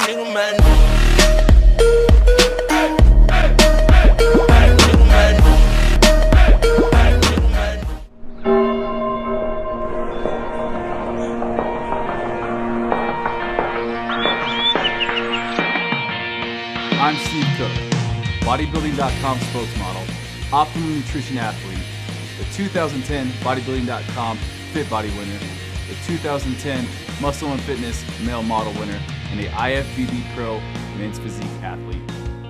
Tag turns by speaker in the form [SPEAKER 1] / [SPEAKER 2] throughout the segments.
[SPEAKER 1] I'm Steve Cook, bodybuilding.com spokesmodel, optimum nutrition athlete, the 2010 bodybuilding.com Fit Body winner, the 2010 Muscle and Fitness male model winner, and the IFBB Pro men's physique athlete.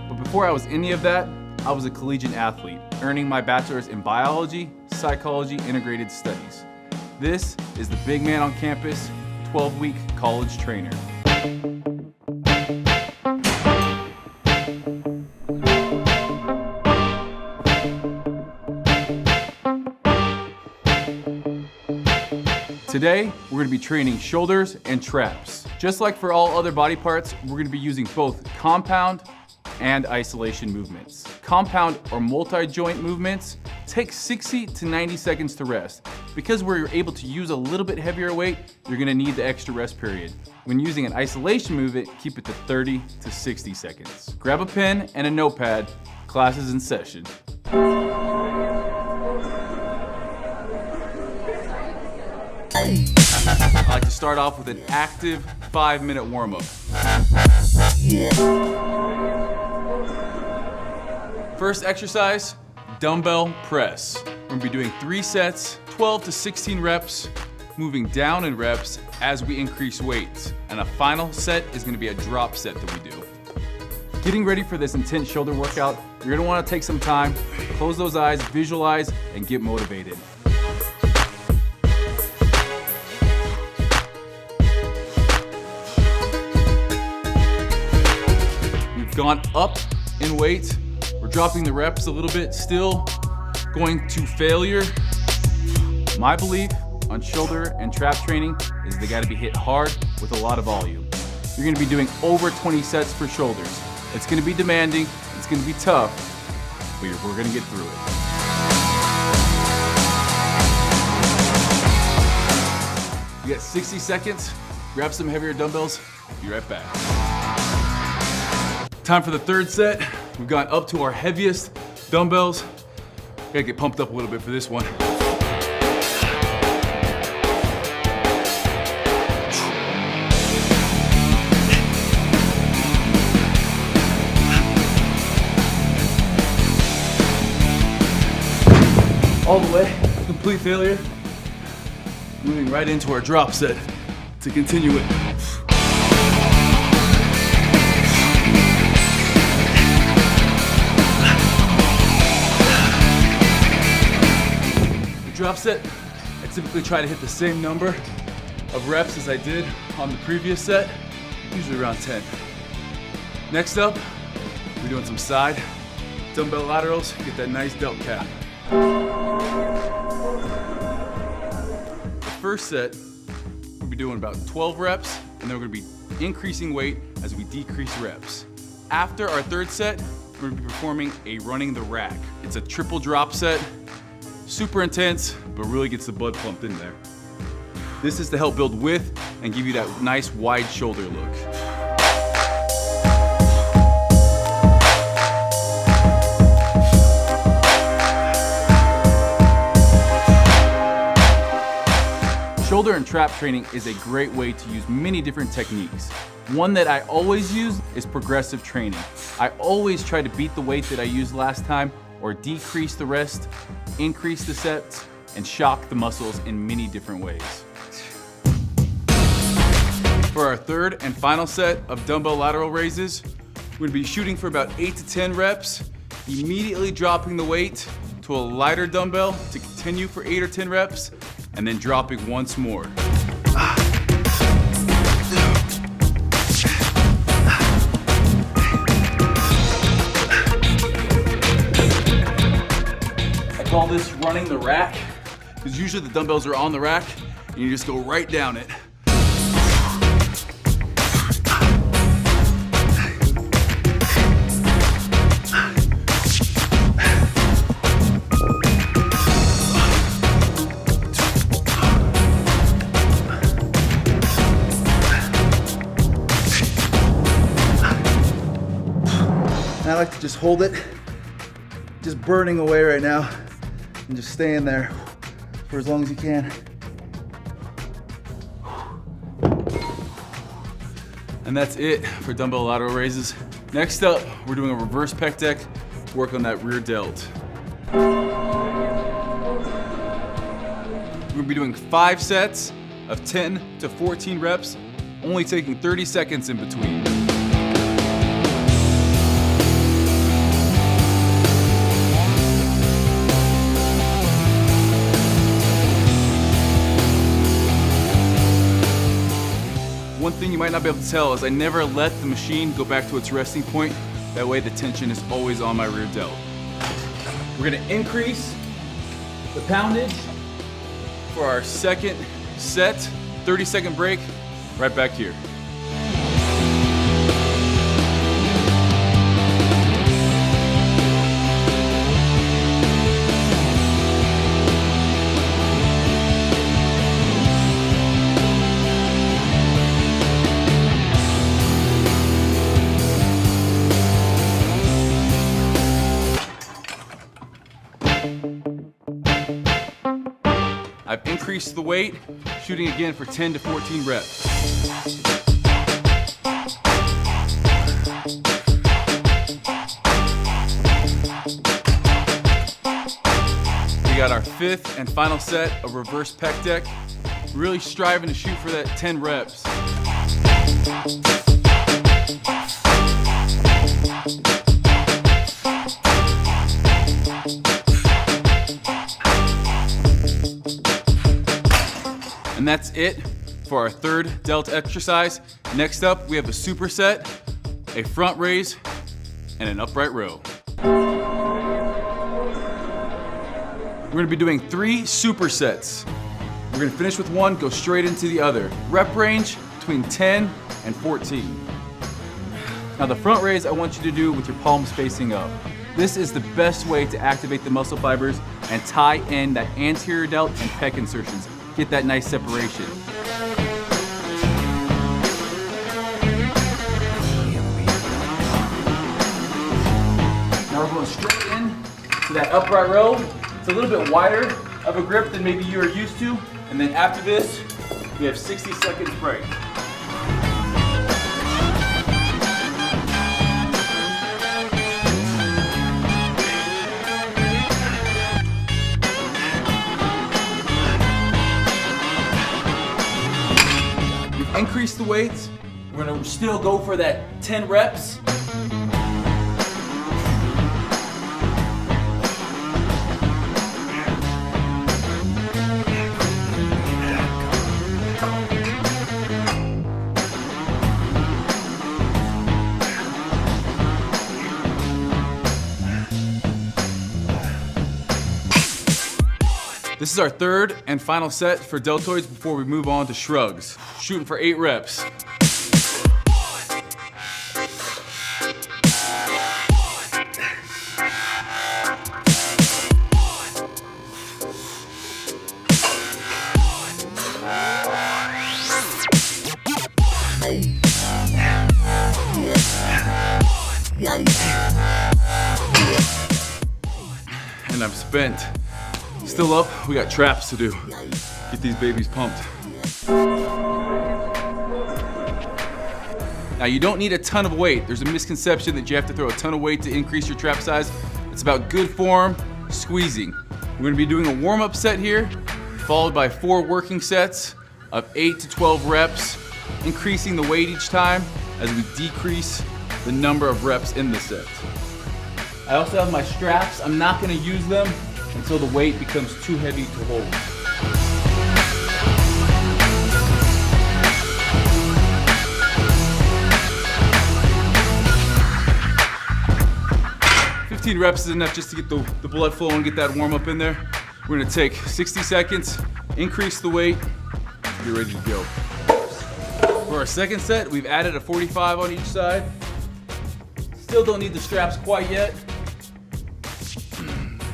[SPEAKER 1] But before I was any of that, I was a collegiate athlete, earning my bachelor's in biology, psychology, integrated studies. This is the big man on campus, 12-week college trainer. Today, we're gonna be training shoulders and traps. Just like for all other body parts, we're gonna be using both compound and isolation movements. Compound or multi-joint movements take 60 to 90 seconds to rest. Because we're able to use a little bit heavier weight, you're gonna need the extra rest period. When using an isolation movement, keep it to 30 to 60 seconds. Grab a pen and a notepad, class is in session. I like to start off with an active 5-minute warm-up. First exercise, dumbbell press. We're gonna be doing 3 sets, 12 to 16 reps, moving down in reps as we increase weight. And a final set is gonna be a drop set that we do. Getting ready for this intense shoulder workout, you're gonna wanna take some time, close those eyes, visualize, and get motivated. Gone up in weight. We're dropping the reps a little bit, still going to failure. My belief on shoulder and trap training is they gotta be hit hard with a lot of volume. You're gonna be doing over 20 sets for shoulders. It's gonna be demanding, it's gonna be tough, but we're gonna get through it. You got 60 seconds, grab some heavier dumbbells, be right back. Time for the third set. We've gone up to our heaviest dumbbells. Gotta get pumped up a little bit for this one. All the way, complete failure. Moving right into our drop set to continue it. Drop set, I typically try to hit the same number of reps as I did on the previous set, usually around 10. Next up, we're doing some side dumbbell laterals, get that nice delt cap. The first set, we'll be doing about 12 reps, and then we're gonna be increasing weight as we decrease reps. After our third set, we're gonna be performing a running the rack. It's a triple drop set. Super intense, but really gets the blood pumped in there. This is to help build width and give you that nice wide shoulder look. Shoulder and trap training is a great way to use many different techniques. One that I always use is progressive training. I always try to beat the weight that I used last time or decrease the rest, increase the sets, and shock the muscles in many different ways. For our third and final set of dumbbell lateral raises, we're gonna be shooting for about 8 to 10 reps, immediately dropping the weight to a lighter dumbbell to continue for 8 or 10 reps, and then dropping once more. I call this running the rack, because usually the dumbbells are on the rack, and you just go right down it.
[SPEAKER 2] And I like to just hold it, just burning away right now, and just staying there for as long as you can.
[SPEAKER 1] And that's it for dumbbell lateral raises. Next up, we're doing a reverse pec deck, work on that rear delt. We're gonna be doing 5 sets of 10 to 14 reps, only taking 30 seconds in between. One thing you might not be able to tell is I never let the machine go back to its resting point. That way the tension is always on my rear delt. We're gonna increase the poundage for our second set, 30-second break, right back here. I've increased the weight, shooting again for 10 to 14 reps. We got our 5th and final set of reverse pec deck. Really striving to shoot for that 10 reps. And that's it for our 3rd delt exercise. Next up, we have a superset, a front raise, and an upright row. We're gonna be doing 3 supersets. We're gonna finish with one, go straight into the other. Rep range between 10 and 14. Now the front raise I want you to do with your palms facing up. This is the best way to activate the muscle fibers and tie in that anterior delt and pec insertions. Get that nice separation. Now we're going straight in to that upright row. It's a little bit wider of a grip than maybe you are used to. And then after this, we have 60 seconds break. Increase the weights. We're gonna still go for that 10 reps. This is our 3rd and final set for deltoids before we move on to shrugs. Shooting for 8 reps. And I'm spent. Still up, we got traps to do. Get these babies pumped. Now you don't need a ton of weight. There's a misconception that you have to throw a ton of weight to increase your trap size. It's about good form, squeezing. We're gonna be doing a warm-up set here, followed by 4 working sets of 8 to 12 reps, increasing the weight each time as we decrease the number of reps in the set. I also have my straps. I'm not gonna use them until the weight becomes too heavy to hold. Reps is enough just to get the blood flow and get that warm up in there. We're gonna take 60 seconds, increase the weight, get ready to go. For our second set, we've added a 45 on each side. Still don't need the straps quite yet.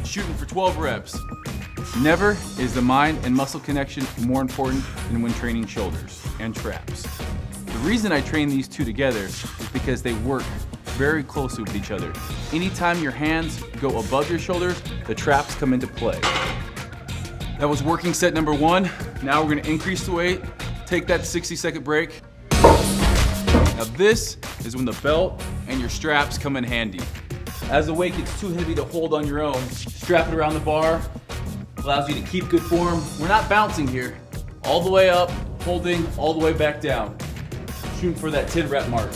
[SPEAKER 1] Shooting for 12 reps. Never is the mind and muscle connection more important than when training shoulders and traps. The reason I train these two together is because they work very closely with each other. Anytime your hands go above your shoulders, the traps come into play. That was working set number 1. Now we're gonna increase the weight, take that 60-second break. Now this is when the belt and your straps come in handy. As the weight gets too heavy to hold on your own, strap it around the bar, allows you to keep good form. We're not bouncing here. All the way up, holding, all the way back down. Shooting for that 10 rep mark.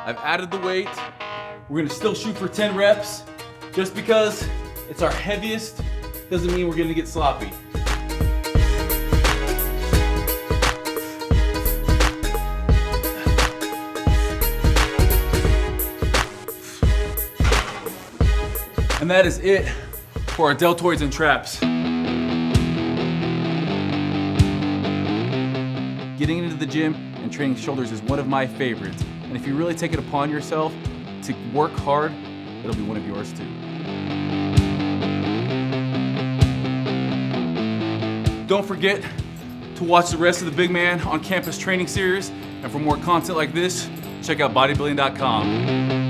[SPEAKER 1] I've added the weight. We're gonna still shoot for 10 reps. Just because it's our heaviest doesn't mean we're gonna get sloppy. And that is it for our deltoids and traps. Getting into the gym and training shoulders is one of my favorites. And if you really take it upon yourself to work hard, it'll be one of yours too. Don't forget to watch the rest of the Big Man on Campus training series. And for more content like this, check out bodybuilding.com.